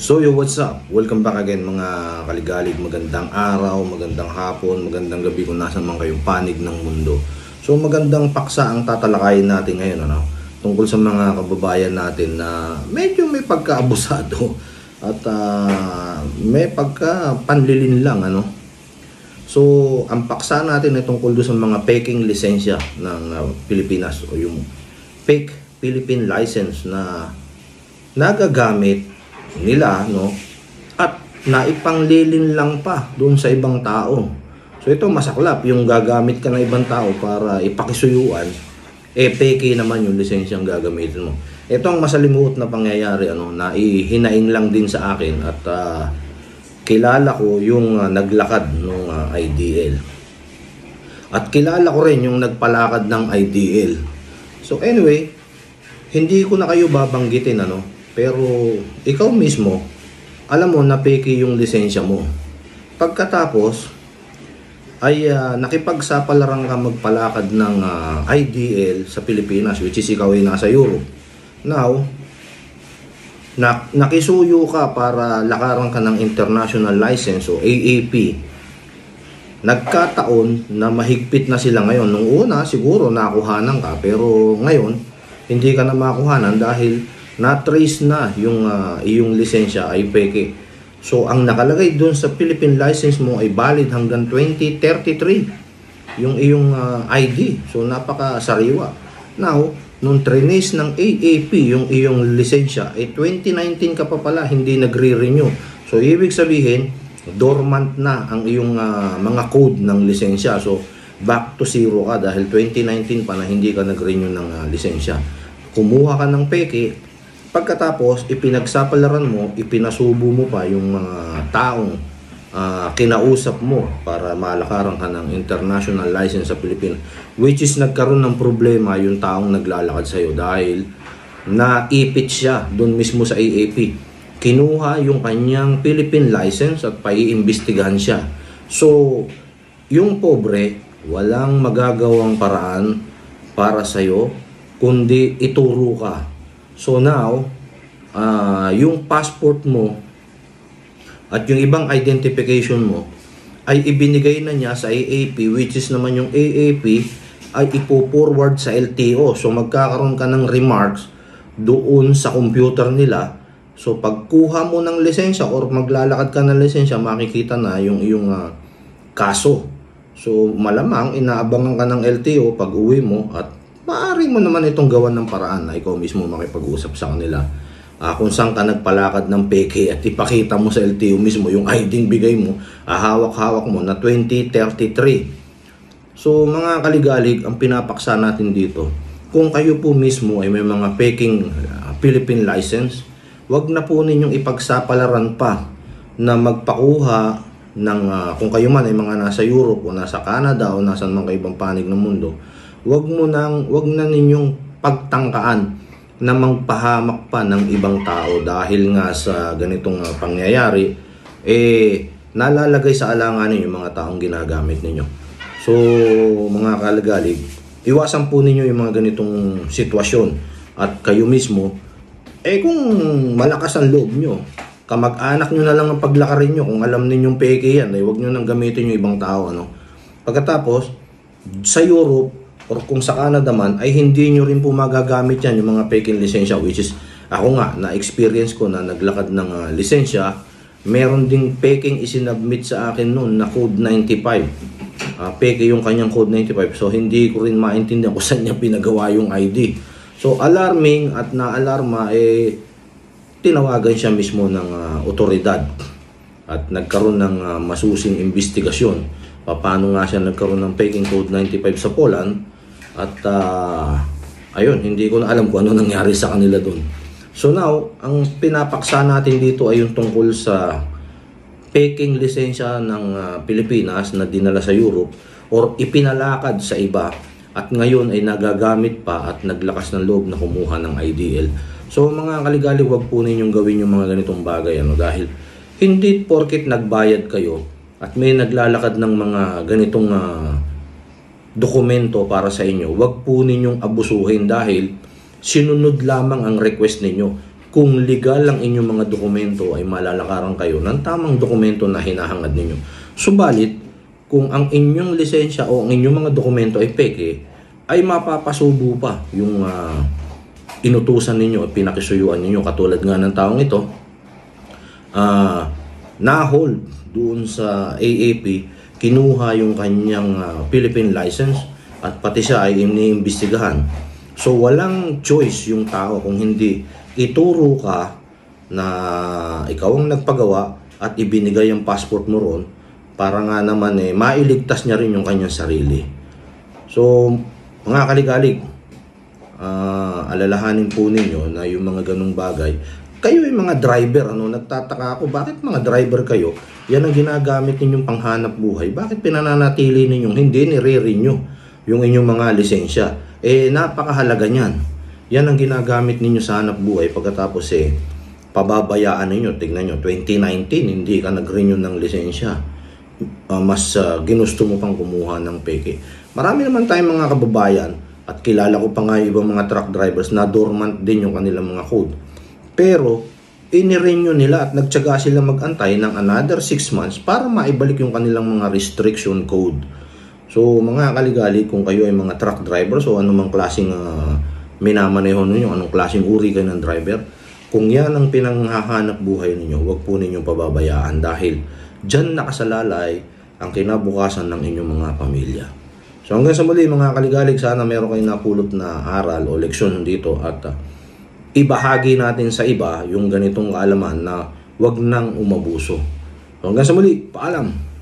So yo, what's up? Welcome back again mga kaligalig. Magandang araw, magandang hapon, magandang gabi kung nasan man kayong panig ng mundo. So magandang paksa ang tatalakayin natin ngayon, tungkol sa mga kababayan natin na medyo may pagkaabusado at may pagka panlilin lang, So ang paksa natin ay tungkol doon sa mga peking lisensya ng Pilipinas o yung fake Philippine license na nagagamit nila, at naipanglilin lang pa doon sa ibang tao. So ito masaklap, yung gagamit ka ng ibang tao para ipakisuyuan, peke naman yung lisensyang gagamitin mo. Ito ang masalimuot na pangyayari, na ihinaing lang din sa akin at kilala ko yung naglakad ng IDL. At kilala ko rin yung nagpalakad ng IDL. So anyway, hindi ko na kayo babanggitin, pero ikaw mismo, alam mo na peke yung lisensya mo. Pagkatapos, ay nakipagsapalaran ka magpalakad ng IDL sa Pilipinas, which is ikaw ay nasa Europe. Now, nakisuyo ka para lakaran ka ng international license o AAP. Nagkataon na mahigpit na sila ngayon. Nung una, siguro nakuhanan ka, pero ngayon, hindi ka na makuhanan dahil na-trace na yung iyong lisensya ay peke. So, ang nakalagay doon sa Philippine license mo ay valid hanggang 2033 yung iyong ID. So, napaka-sariwa. Now, nung trace ng AAP yung iyong lisensya, ay 2019 ka pa pala, hindi nagre-renew. So, ibig sabihin, dormant na ang iyong mga code ng lisensya. So, back to zero ka dahil 2019 pa na hindi ka nag-renew ng lisensya. Kumuha ka ng peke. Pagkatapos, ipinagsapalaran mo, ipinasubo mo pa yung mga taong kinausap mo para malakaran ka ng international license sa Pilipinas. Which is nagkaroon ng problema yung taong naglalakad sa'yo dahil naipit siya doon mismo sa AAP. Kinuha yung kanyang Philippine license at paiimbestigahan siya. So, yung pobre, walang magagawang paraan para sa'yo, kundi ituro ka. So now, yung passport mo at yung ibang identification mo ay ibinigay na niya sa AAP, which is naman yung AAP ay ipo-forward sa LTO. So magkakaroon ka ng remarks doon sa computer nila. So pagkuha mo ng lisensya or maglalakad ka ng lisensya, makikita na yung iyong kaso. So malamang inaabangan ka ng LTO pag uwi mo at maaari mo naman itong gawan ng paraan na ikaw mismo makipag-usap sa kanila. Kung saan ka nagpalakad ng peke at ipakita mo sa LTO mismo yung ID bigay mo, hawak-hawak mo na 2033. So mga kaligalig, ang pinapaksa natin dito, kung kayo po mismo ay may mga peking Philippine license, wag na po ninyong ipagsapalaran pa na magpakuha ng, kung kayo man ay mga nasa Europe o nasa Canada o nasa mga ibang panig ng mundo, wag na ninyong pagtangkaan na magpahamak pa ng ibang tao dahil nga sa ganitong pangyayari, nalalagay sa alanganin yung mga taong ginagamit ninyo. So, mga kalagalig, iwasan po ninyo yung mga ganitong sitwasyon at kayo mismo, kung malakas ang loob nyo, kamag-anak nyo na lang ang paglakarin nyo kung alam ninyong peke yan, wag nyo nang gamitin yung ibang tao, Pagkatapos, sa Europe, or kung sa Canada man, ay hindi nyo rin po magagamit yan, yung mga peking lisensya, which is, ako nga, na-experience ko na naglakad ng lisensya, meron ding peking isinabmit sa akin noon na code 95. Peke yung kanyang code 95, so hindi ko rin maintindihan kung saan niya pinagawa yung ID. So, alarming at na-alarma, tinawagan siya mismo ng otoridad at nagkaroon ng masusing investigasyon. Paano nga siya nagkaroon ng peking code 95 sa Poland. At ayun, hindi ko na alam kung ano nangyari sa kanila doon. So now, ang pinapaksa natin dito ay yung tungkol sa peking lisensya ng Pilipinas na dinala sa Europe or ipinalakad sa iba at ngayon ay nagagamit pa at naglakas ng loob na kumuha ng IDL. So mga kaligalig, wag po ninyong gawin yung mga ganitong bagay, dahil hindi porket nagbayad kayo at may naglalakad ng mga ganitong dokumento para sa inyo, wag po ninyong abusuhin dahil sinunod lamang ang request ninyo. kung legal ang inyong mga dokumento ay malalakaran kayo ng tamang dokumento na hinahangad ninyo. Subalit, kung ang inyong lisensya o ang inyong mga dokumento ay peke, ay mapapasubo pa yung inutusan ninyo at pinakisuyuan ninyo. Katulad nga ng taong ito, na-hold doon sa AAP, kinuha yung kanyang Philippine license at pati siya ay iniimbestigahan. So walang choice yung tao kung hindi ituro ka na ikaw ang nagpagawa at ibinigay ang passport mo ron para nga naman mailigtas niya rin yung kanyang sarili. So mga kaligalig, alalahanin po ninyo na yung mga ganung bagay. Kayo ay mga driver, nagtataka ako, bakit mga driver kayo? Yan ang ginagamit ninyong panghanap buhay. Bakit pinananatili ninyong hindi nire-renew yung inyong mga lisensya? Napakahalaga niyan. Yan ang ginagamit ninyo sa hanap buhay. Pagkatapos pababayaan ninyo. Tignan nyo, 2019, hindi ka nag-renew ng lisensya. Mas ginusto mo pang kumuha ng peke. Marami naman tayong mga kababayan at kilala ko pa nga yung ibang mga truck drivers na dormant din yung kanilang mga code. Pero, inirenew nila at nagtyaga sila mag-antay ng another 6 months para maibalik yung kanilang mga restriction code. So, mga kaligali, kung kayo ay mga truck drivers o anumang klaseng minamaneho ninyo, anong klaseng uri kayo ng driver, kung yan ang pinanghahanap buhay ninyo, huwag po ninyong pababayaan dahil dyan nakasalalay ang kinabukasan ng inyong mga pamilya. So hanggang sa muli mga kaligalig, sana meron kayong napulot na aral o leksyon dito at ibahagi natin sa iba yung ganitong kaalaman na huwag nang umabuso. So hanggang sa muli, paalam!